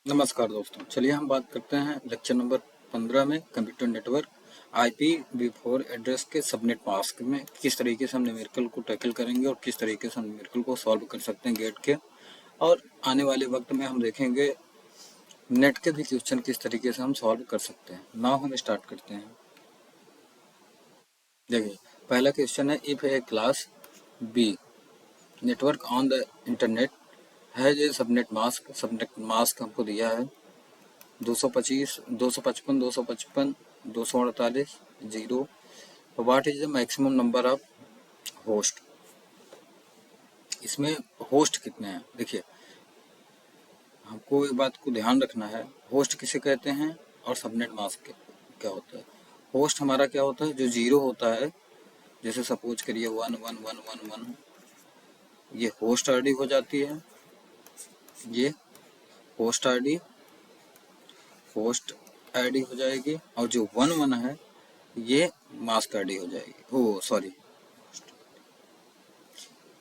नमस्कार दोस्तों, चलिए हम बात करते हैं लेक्चर नंबर 15 में कंप्यूटर नेटवर्क IPv4 एड्रेस के सबनेट मास्क में किस तरीके से हम न्यूमेरिकल को टैकल करेंगे और किस तरीके से हम न्यूमेरिकल को सॉल्व कर सकते हैं गेट के। और आने वाले वक्त में हम देखेंगे नेट के भी क्वेश्चन किस तरीके से हम सॉल्व कर सकते हैं। नाउ हम स्टार्ट करते हैं। देखिए, पहला क्वेश्चन है, if a class B network on the internet है जे सबनेट मास्क हमको दिया है 225, 255, 255, 248, 0। What is the maximum number of host. इसमें होस्ट कितने हैं, देखिए हमको एक बात को ध्यान रखना है, होस्ट किसे कहते हैं और सबनेट मास्क क्या होता है। होस्ट हमारा क्या होता है, जो जीरो होता है, जैसे सपोज करिए 11111, ये होस्ट आईडी हो जाती है, ये होस्ट आईडी हो जाएगी, और जो 11 है ये मास्क आईडी हो जाएगी, ओ सॉरी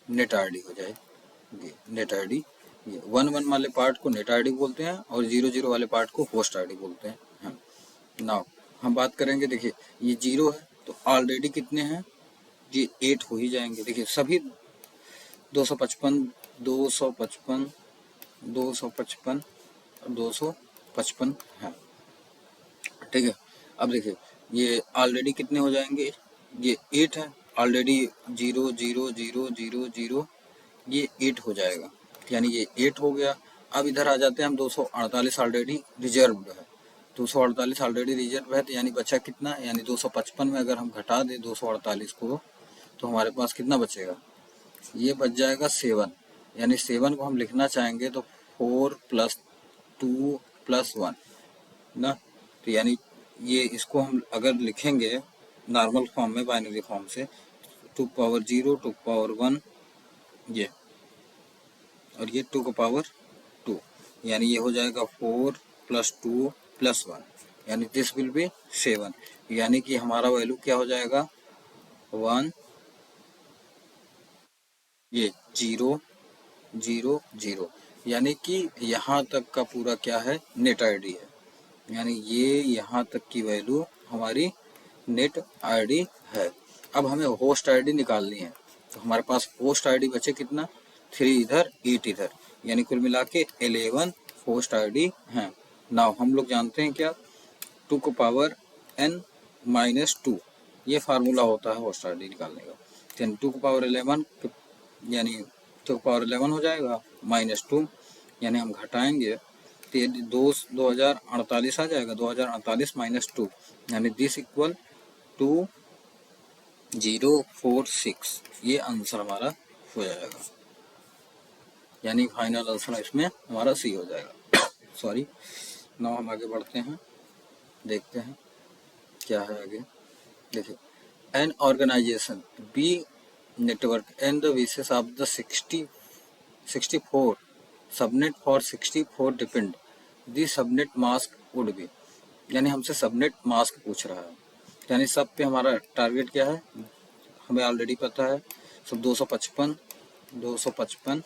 नेट आईडी हो जाएगी, नेट आईडी। ये 11 वाले पार्ट को नेट आईडी बोलते हैं और 00 वाले पार्ट को होस्ट आईडी बोलते हैं। हाँ, नाउ हम बात करेंगे, देखिए ये 0 है तो ऑलरेडी कितने हैं, ये 8 हो ही जाएंगे। देखिए सभी 255, 255, 255 और 255 है, ठीक है। अब देखिए ये ऑलरेडी कितने हो जाएंगे, ये 8 है ऑलरेडी, 0 0 0 0 0, ये 8 हो जाएगा, यानी ये 8 हो गया। अब इधर आ जाते हैं हम, 248 ऑलरेडी रिजर्व है, 248 ऑलरेडी रिजर्व है, तो यानी बचा कितना, यानी 255 में अगर हम घटा दें 248 को तो हमारे पास कितना बचेगा, ये बच जाएगा 7। यानी 7 को हम लिखना चाहेंगे तो 4 + 2 + 1 ना, तो यानी ये इसको हम अगर लिखेंगे नॉर्मल फॉर्म में, बाइनरी फॉर्म से, 2 × 0, 2 × 1, ये और ये 2 यानी ये हो जाएगा 4 + 2 + 1, यानी दिस विल बी 7। यानी कि हमारा वैल्यू क्या हो जाएगा, 1, ये 0 0 0, यानी कि यहाँ तक का पूरा क्या है, नेट आईडी है, यानी ये यहाँ तक की वैल्यू हमारी नेट आईडी है। अब हमें होस्ट आईडी निकालनी है, तो हमारे पास होस्ट आईडी बचे कितना, 3 इधर 8 इधर, यानी कुल मिला के 11 होस्ट आईडी हैं। नाउ हम लोग जानते हैं क्या, 2n-2, ये फार्मूला होता है होस्ट आईडी निकालने का। 2n11 यानी 2 11 हो जाएगा, -2 यानी हम घटाएंगे तो 2048 आ जाएगा, 2048 - 2, यानी दिस इक्वल टू 046, ये आंसर हमारा हो जाएगा, यानी फाइनल आंसर इसमें हमारा सी हो जाएगा। सॉरी, नाउ हम आगे बढ़ते हैं, देखते हैं क्या है आगे। देखिए, an organisation B network and the विशेष of the 64 subnet for 64 depend the subnet mask would be, यानी हमसे सबनेट मास्क पूछ रहा है, यानी सब पे हमारा टारगेट क्या है, हमें ऑलरेडी पता है सब 255 255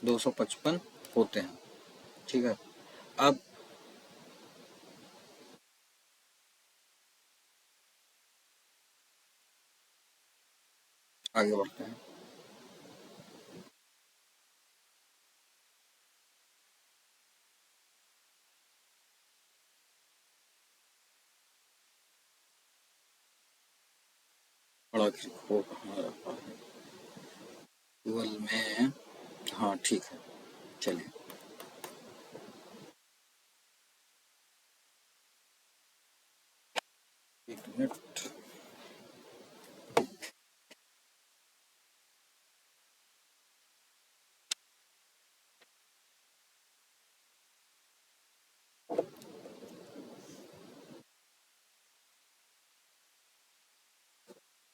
255 होते हैं, ठीक है। अब आगे बढ़ते हैं। बड़ा हो कहाँ है, गूगल में, हाँ ठीक है, चलिए। एक मिनट,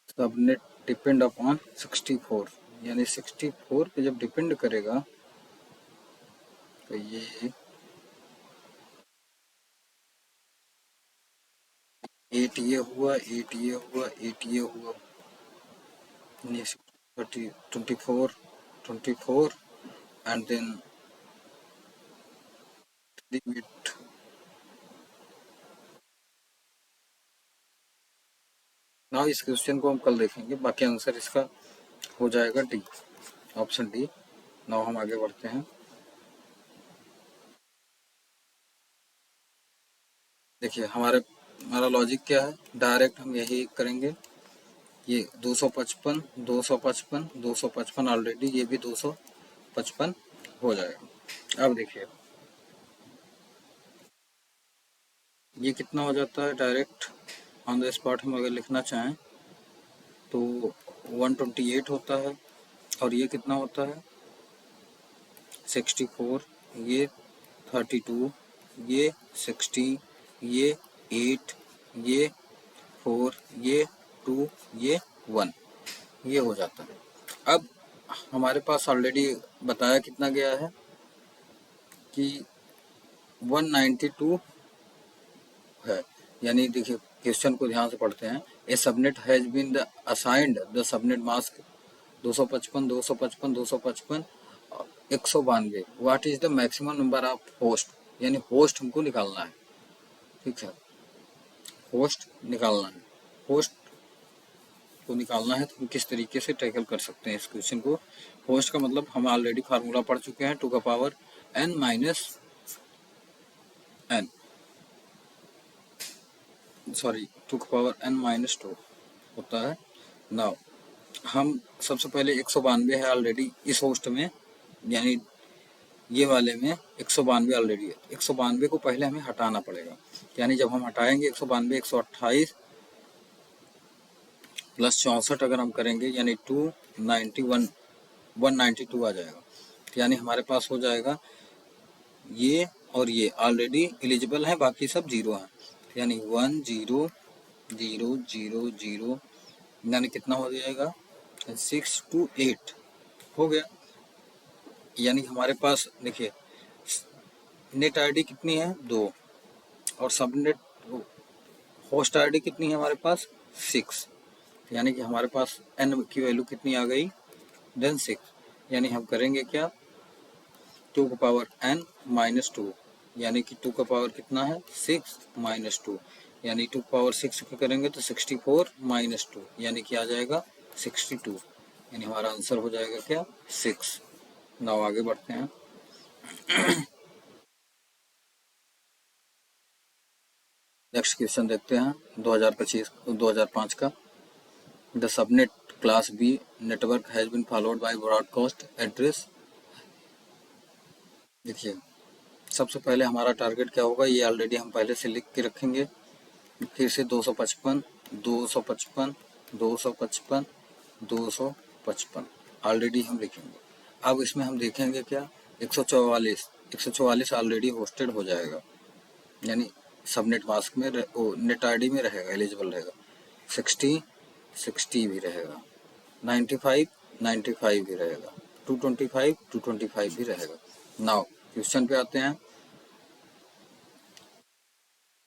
सबनेट डिपेंड अपॉन 64, यानी 64 पे जब डिपेंड करेगा तो ये 8 ये हुआ, 8 ये हुआ, 8 ये हुआ, 30, 24 24 एंड देन लिमिट ना, इस क्वेश्चन को हम कल देखेंगे, बाकी आंसर इसका हो जाएगा डी, ऑप्शन डी। नाउ हम आगे बढ़ते हैं। देखिए हमारा लॉजिक क्या है, डायरेक्ट हम यही करेंगे। ये 255 255 255 ऑलरेडी, ये भी 255 हो जाएगा। अब देखिए ये कितना हो जाता है, डायरेक्ट ऑन द स्पॉट हम अगर लिखना चाहें तो 128 होता है, और ये कितना होता है 64, ये 32, ये 60, ये 8, ये 4, ये 2, ये 1, ये हो जाता है। अब हमारे पास ऑलरेडी बताया कितना गया है कि 192 है, यानी देखिए क्वेश्चन को ध्यान से पढ़ते हैं। A subnet has been the assigned the subnet mask 255 255 255 192। What is the maximum number of host, यानी होस्ट हमको निकालना है। ठीक है, होस्ट निकालना है। होस्ट को निकालना है तो हम किस तरीके से टैकल कर सकते हैं इस क्वेश्चन को। होस्ट का मतलब हम ऑलरेडी फार्मूला पढ़ चुके हैं, 2 का power n minus n, sorry 2 का पावर n माइनस 2 होता है। नाउ हम सबसे पहले 192 है ऑलरेडी इस होस्ट में, यानी ये वाले में 192 ऑलरेडी है। 192 को पहले हमें हटाना पड़ेगा, यानी जब हम हटाएंगे 192 128 प्लस 64 अगर हम करेंगे यानी 291 192 आ जाएगा। यानी हमारे पास हो जाएगा ये और ये ऑलरेडी एलिजिबल है, बाकी सब जीरो है, यानी 1 0 0 0 0, यानी कितना हो जाएगा 6 2 8 हो गया। यानी हमारे पास देखिए नेट आईडी कितनी है 2, और सबनेट होस्ट आईडी कितनी है हमारे पास 6, यानी कि हमारे पास n की वैल्यू कितनी आ गई देन 6। यानी हम करेंगे क्या 2 का पावर n माइनस 2, यानी कि 2 का पावर कितना है 6 माइनस 2, यानी 2 पावर 6 का करेंगे तो 64 माइनस 2, यानी कि आ जाएगा 62, यानी हमारा आंसर हो जाएगा क्या 6। नाउ आगे बढ़ते हैं। नेक्स्ट क्वेश्चन देखते हैं 2005 का। The subnet class B network has been followed by broadcast address. देखिए सबसे पहले हमारा टारगेट क्या होगा, ये ऑलरेडी हम पहले से लिख के रखेंगे। फिर से 255 255 255 255 ऑलरेडी हम लिखेंगे। अब इसमें हम देखेंगे क्या 144 ऑलरेडी होस्टेड हो जाएगा, यानी सबनेट मास्क में नेट आईडी में रहेगा, एलिजिबल रहेगा। 60 भी रहेगा, 95 भी रहेगा, 225 भी रहेगा। नाउ क्वेश्चन पे आते हैं।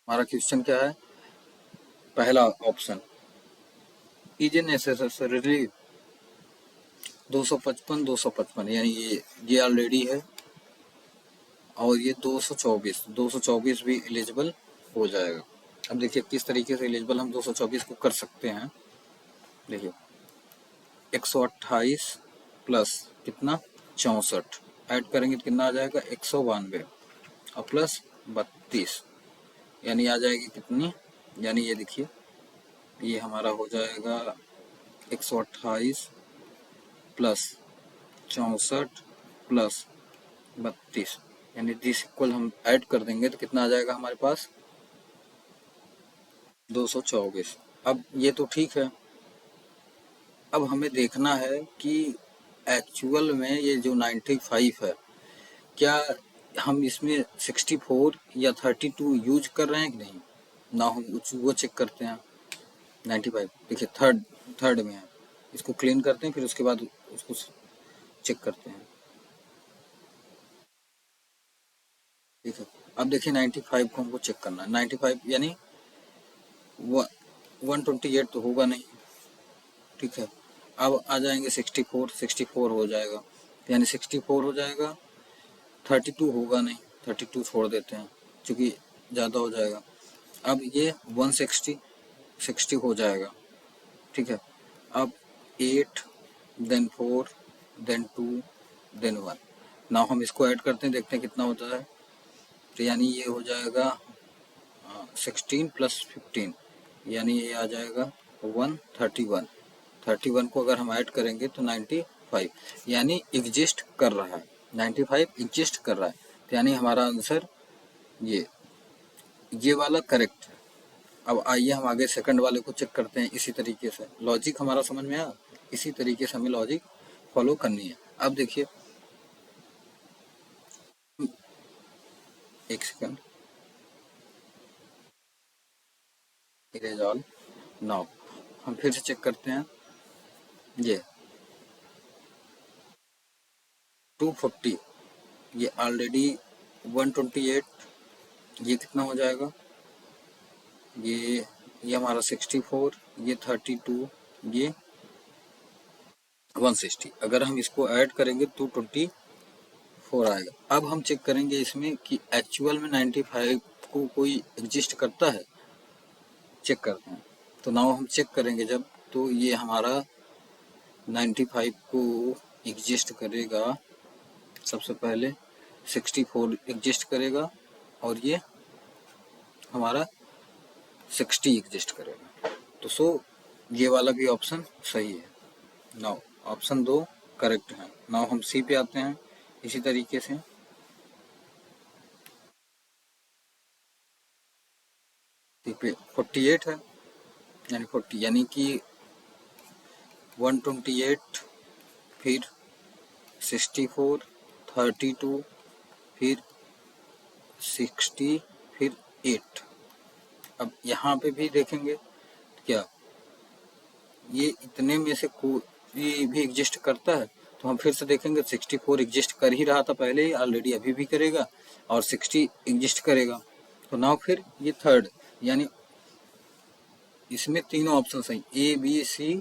हमारा क्वेश्चन क्या है, पहला ऑप्शन इज नेसेसरी 255 यानी ये ऑलरेडी है, और ये 224 भी एलिजिबल हो जाएगा। अब देखिए किस तरीके से एलिजिबल हम 224 को कर सकते हैं। देखिए 128 प्लस कितना 64 ऐड करेंगे तो कितना आ जाएगा 192 और प्लस 32, यानी आ जाएगी कितनी, यानी ये देखिए ये हमारा हो जाएगा 128 प्लस 64 प्लस 32, यानी दिस इक्वल हम ऐड कर देंगे तो कितना आ जाएगा हमारे पास 224। अब ये तो ठीक है, अब हमें देखना है कि एक्चुअल में ये जो 95 है क्या हम इसमें 64 या 32 यूज कर रहे हैं कि नहीं ना, हम वो चेक करते हैं। 95 देखिए थर्ड में है, इसको क्लीन करते हैं फिर उसके बाद उसको चेक करते हैं। ठीक है, अब देखिए 95 को हमको चेक करना है। 95 यानी 128 तो होगा नहीं, ठीक है। अब आ जाएंगे 64 हो जाएगा, यानी 64 हो जाएगा। 32 होगा नहीं, 32 छोड़ देते हैं क्योंकि ज़्यादा हो जाएगा। अब ये 160 हो जाएगा, ठीक है। अब 8 देन 4 देन 2 देन 1। नाउ हम इसको ऐड करते हैं, देखते हैं कितना होता है। तो यानी ये हो जाएगा 16 + 15, यानी ये आ जाएगा 131। 31 को अगर हम ऐड करेंगे तो 95, यानी एग्जिस्ट कर रहा है। 95 एग्जिस्ट कर रहा है, तो यानी हमारा आंसर ये वाला करेक्ट है। अब आइए हम आगे सेकंड वाले को चेक करते हैं। इसी तरीके से लॉजिक हमारा समझ में आया, इसी तरीके से हमें लॉजिक फॉलो करनी है। अब देखिए, एक सेकंड, इरेज ऑल। नाउ हम फिर से चेक करते हैं। ये 240, ये ऑलरेडी 128, ये कितना हो जाएगा, ये हमारा 64, ये 32, ये 160। अगर हम इसको ऐड करेंगे तो 24 आएगा। अब हम चेक करेंगे इसमें कि एक्चुअल में 95 को कोई एग्जिस्ट करता है, चेक करते हैं। तो नाउ हम चेक करेंगे जब, तो ये हमारा 95 को एग्जिस्ट करेगा। सबसे पहले 64 एग्जिस्ट करेगा और ये हमारा 60 एग्जिस्ट करेगा। तो सो ये वाला भी ऑप्शन सही है। नाउ ऑप्शन 2 करेक्ट है। नाउ हम सी पे आते हैं। इसी तरीके से सी पे 48 है, यानी 40, यानी कि 128, फिर 64, 32, फिर 60, फिर 8। अब यहाँ पे भी देखेंगे क्या ये इतने में से कोई भी एग्जिस्ट करता है, तो हम फिर से देखेंगे 64 एग्जिस्ट कर ही रहा था पहले ही, ऑलरेडी अभी भी करेगा, और 60 एग्जिस्ट करेगा। तो नाउ फिर ये थर्ड, यानी इसमें तीनों ऑप्शन सही, ए बी सी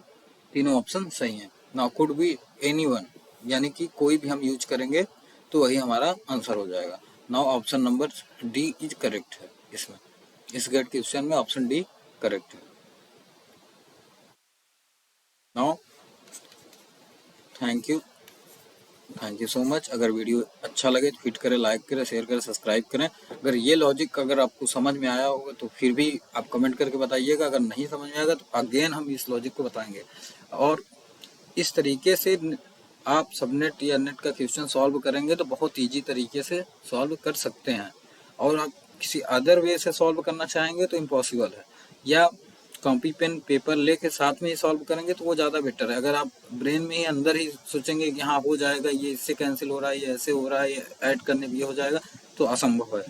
तीनों ऑप्शन सही हैं। नाउ कुड बी एनीवन, यानी कि कोई भी हम यूज करेंगे तो वही हमारा आंसर हो जाएगा। Now option number D is correct है। इसमें इस गेट क्वेश्चन में ऑप्शन डी करेक्ट है। Now thank you so much. अगर वीडियो अच्छा लगे तो हिट करें, लाइक करें, शेयर करें, सब्सक्राइब करें। अगर ये लॉजिक अगर आपको समझ में आया होगा तो फिर भी आप कमेंट करके बताइएगा। अगर नहीं समझ में आएगा तो अगेन हम इस लॉजिक को बताएंगे। और इस तरीके से आप सबनेट या नेट का क्वेश्चन सॉल्व करेंगे तो बहुत ईजी तरीके से सॉल्व कर सकते हैं। और आप किसी अदर वे से सॉल्व करना चाहेंगे तो इम्पॉसिबल है, या कॉपी पेन पेपर लेके साथ में ही सॉल्व करेंगे तो वो ज़्यादा बेटर है। अगर आप ब्रेन में ही अंदर ही सोचेंगे कि हाँ हो जाएगा, ये इससे कैंसिल हो रहा है, ये ऐसे हो रहा है, ये ऐड करने भी हो जाएगा, तो असंभव है।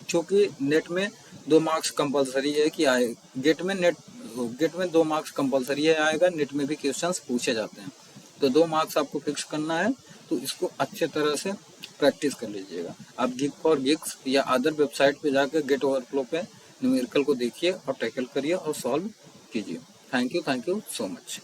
क्योंकि नेट में 2 मार्क्स कंपलसरी है कि आए, गेट में 2 मार्क्स कंपलसरी है आएगा, नेट में भी क्वेश्चंस पूछे जाते हैं। तो 2 मार्क्स आपको फिक्स करना है, तो इसको अच्छे तरह से प्रैक्टिस कर लीजिएगा। आप गिग फॉर गिग्स या अदर वेबसाइट पे जाकर गेट ओवरफ्लो पे न्यूमेरिकल को देखिए और टैकल करिए और सॉल्व कीजिए। Thank you so much.